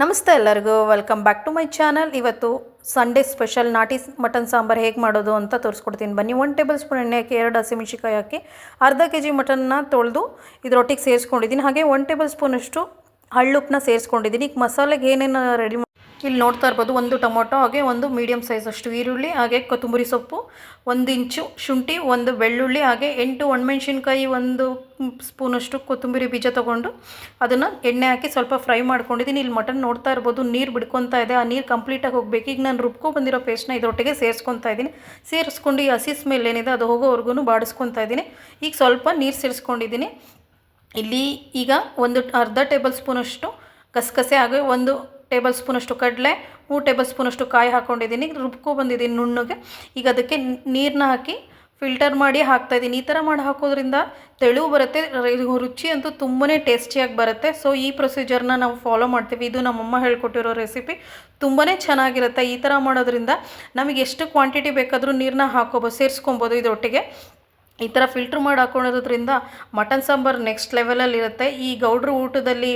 ನಮಸ್ತೆ ಎಲ್ಲರಿಗೂ welcome back to my channel. ಇವತ್ತು ಸಂಡೇ ಸ್ಪೆಷಲ್ ನಾಟಿ ಮಟನ್ ಸಾಂಬಾರು ಹೇಗೆ ಮಾಡೋದು ಅಂತ ತೋರಿಸ್ಕೊಡ್ತೀನಿ ಬನ್ನಿ. 1 ಟೇಬಲ್ ಸ್ಪೂನ್ ಎಣ್ಣೆ ಹಾಕಿ 2 ಹಸಿಮೆಣಸಿಕಾಯಿ ಹಾಕಿ ಅರ್ಧ kg ಮಟನ್ನ ತೊಳೆದು ಇದರೊಟ್ಟಿಗೆ ಸೇರಿಸ್ಕೊಂಡಿದ್ದೀನಿ. ಹಾಗೆ 1 ಟೇಬಲ್ ಸ್ಪೂನಷ್ಟು ಹಳ್ಳುಪ್ಪನ್ನ ಸೇರಿಸ್ಕೊಂಡಿದ್ದೀನಿ. ಈಗ ಮಸಾಲೆಗೆ ಏನೇನು ರೆಡಿ ಇಲ್ಲಿ ನೋಡ್ತಾ ಇರ್ಬೋದು, 1 ಟೊಮೊಟೊ, ಹಾಗೆ 1 ಮೀಡಿಯಮ್ ಸೈಜ್ ಅಷ್ಟು ಈರುಳ್ಳಿ, ಹಾಗೆ ಕೊತ್ತಂಬರಿ ಸೊಪ್ಪು, 1 ಇಂಚು ಶುಂಠಿ, 1 ಬೆಳ್ಳುಳ್ಳಿ, ಹಾಗೆ 8 ಒಣಮೆಣಸಿನ್ಕಾಯಿ, 1 ಸ್ಪೂನಷ್ಟು ಕೊತ್ತಂಬರಿ ಬೀಜ ತೊಗೊಂಡು ಅದನ್ನು ಎಣ್ಣೆ ಹಾಕಿ ಸ್ವಲ್ಪ ಫ್ರೈ ಮಾಡ್ಕೊಂಡಿದ್ದೀನಿ. ಇಲ್ಲಿ ಮಟನ್ ನೋಡ್ತಾ ಇರ್ಬೋದು ನೀರು ಬಿಡ್ಕೊತಾ ಇದೆ. ಆ ನೀರು ಕಂಪ್ಲೀಟಾಗಿ ಹೋಗಬೇಕು. ಈಗ ನಾನು ರುಬ್ಕೊ ಬಂದಿರೋ ಪೇಸ್ಟ್ನ ಇದರೊಟ್ಟಿಗೆ ಸೇರಿಸ್ಕೊತಾ ಇದ್ದೀನಿ. ಸೇರಿಸ್ಕೊಂಡು ಈ ಹಸಿ ಸ್ಮೆಲ್ ಏನಿದೆ ಅದು ಹೋಗೋವರೆಗೂ ಬಾಡಿಸ್ಕೊತಾ ಇದ್ದೀನಿ. ಈಗ ಸ್ವಲ್ಪ ನೀರು ಸೇರಿಸ್ಕೊಂಡಿದ್ದೀನಿ. ಇಲ್ಲಿ ಈಗ ಅರ್ಧ ಟೇಬಲ್ ಸ್ಪೂನಷ್ಟು ಗಸಗಸೆ, ಹಾಗೆ 1 ಟೇಬಲ್ ಸ್ಪೂನಷ್ಟು ಕಡಲೆ, 3 ಟೇಬಲ್ ಸ್ಪೂನಷ್ಟು ಕಾಯಿ ಹಾಕ್ಕೊಂಡಿದ್ದೀನಿ. ರುಬ್ಕೊ ಬಂದಿದ್ದೀನಿ ನುಣ್ಣಗೆ. ಈಗ ಅದಕ್ಕೆ ನೀರನ್ನ ಹಾಕಿ ಫಿಲ್ಟರ್ ಮಾಡಿ ಹಾಕ್ತಾಯಿದ್ದೀನಿ. ಈ ಥರ ಮಾಡಿ ಹಾಕೋದ್ರಿಂದ ತೆಳು ಬರುತ್ತೆ, ರುಚಿ ಅಂತೂ ತುಂಬಾ ಟೇಸ್ಟಿಯಾಗಿ ಬರುತ್ತೆ. ಸೊ ಈ ಪ್ರೊಸೀಜರ್ನ ನಾವು ಫಾಲೋ ಮಾಡ್ತೀವಿ. ಇದು ನಮ್ಮಮ್ಮ ಹೇಳ್ಕೊಟ್ಟಿರೋ ರೆಸಿಪಿ ತುಂಬಾ ಚೆನ್ನಾಗಿರುತ್ತೆ. ಈ ಥರ ಮಾಡೋದ್ರಿಂದ ನಮಗೆ ಎಷ್ಟು ಕ್ವಾಂಟಿಟಿ ಬೇಕಾದರೂ ನೀರನ್ನ ಸೇರಿಸ್ಕೊಬೋದು ಇದರೊಟ್ಟಿಗೆ. ಈ ಥರ ಫಿಲ್ಟ್ರ್ ಮಾಡಿ ಹಾಕೊಳ್ಳೋದ್ರಿಂದ ಮಟನ್ ಸಾಂಬಾರು ನೆಕ್ಸ್ಟ್ ಲೆವೆಲಲ್ಲಿರುತ್ತೆ. ಈ ಗೌಡ್ರ ಊಟದಲ್ಲಿ,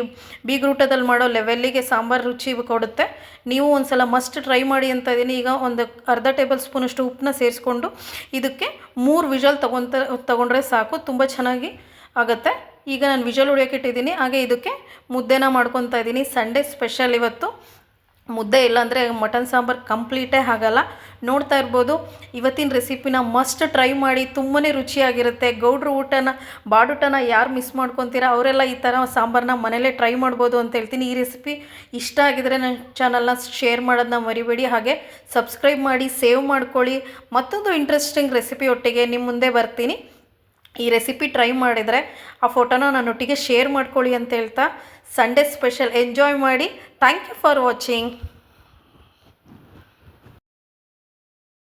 ಬೀಗ್ರೂಟದಲ್ಲಿ ಮಾಡೋ ಲೆವೆಲ್ಲಿಗೆ ಸಾಂಬಾರು ರುಚಿ ಕೊಡುತ್ತೆ. ನೀವು ಒಂದು ಸಲ ಮಸ್ಟ್ ಟ್ರೈ ಮಾಡಿ ಅಂತ ಇದ್ದೀನಿ. ಈಗ ಅರ್ಧ ಟೇಬಲ್ ಸ್ಪೂನಷ್ಟು ಉಪ್ಪನ್ನ ಸೇರಿಸ್ಕೊಂಡು ಇದಕ್ಕೆ 3 ವಿಷಲ್ ತೊಗೊಂಡ್ರೆ ಸಾಕು, ತುಂಬ ಚೆನ್ನಾಗಿ ಆಗುತ್ತೆ. ಈಗ ನಾನು ವಿಷಲ್ ಹೊಡಿಯೋಕೆ ಇಟ್ಟಿದ್ದೀನಿ. ಹಾಗೆ ಇದಕ್ಕೆ ಮುದ್ದೆನ ಮಾಡ್ಕೊತಾ ಇದ್ದೀನಿ. ಸಂಡೇ ಸ್ಪೆಷಲ್ ಇವತ್ತು. ಮುದ್ದೆ ಇಲ್ಲಾಂದರೆ ಮಟನ್ ಸಾಂಬಾರು ಕಂಪ್ಲೀಟೇ ಆಗಲ್ಲ. ನೋಡ್ತಾ ಇರ್ಬೋದು, ಇವತ್ತಿನ ರೆಸಿಪಿನ ಮಸ್ಟ್ ಟ್ರೈ ಮಾಡಿ, ತುಂಬಾ ರುಚಿಯಾಗಿರುತ್ತೆ. ಗೌಡ್ರ ಬಾಡೂಟನ ಯಾರು ಮಿಸ್ ಮಾಡ್ಕೊತೀರಾ ಅವರೆಲ್ಲ ಈ ಥರ ಸಾಂಬಾರನ್ನ ಮನೇಲೇ ಟ್ರೈ ಮಾಡ್ಬೋದು ಅಂತ ಹೇಳ್ತೀನಿ. ಈ ರೆಸಿಪಿ ಇಷ್ಟ ಆಗಿದರೆ ನನ್ನ ಚಾನಲ್ನ ಶೇರ್ ಮಾಡೋದನ್ನ ಮರಿಬೇಡಿ. ಹಾಗೆ ಸಬ್ಸ್ಕ್ರೈಬ್ ಮಾಡಿ, ಸೇವ್ ಮಾಡ್ಕೊಳ್ಳಿ. ಮತ್ತೊಂದು ಇಂಟ್ರೆಸ್ಟಿಂಗ್ ರೆಸಿಪಿ ಒಟ್ಟಿಗೆ ನಿಮ್ಮ ಮುಂದೆ ಬರ್ತೀನಿ. ಈ ರೆಸಿಪಿ ಟ್ರೈ ಮಾಡಿದರೆ ಆ ಫೋಟೋನ ನನ್ನೊಟ್ಟಿಗೆ ಶೇರ್ ಮಾಡ್ಕೊಳ್ಳಿ ಅಂತ ಹೇಳ್ತಾ, ಸಂಡೇ ಸ್ಪೆಷಲ್ ಎಂಜಾಯ್ ಮಾಡಿ. Thank you for watching.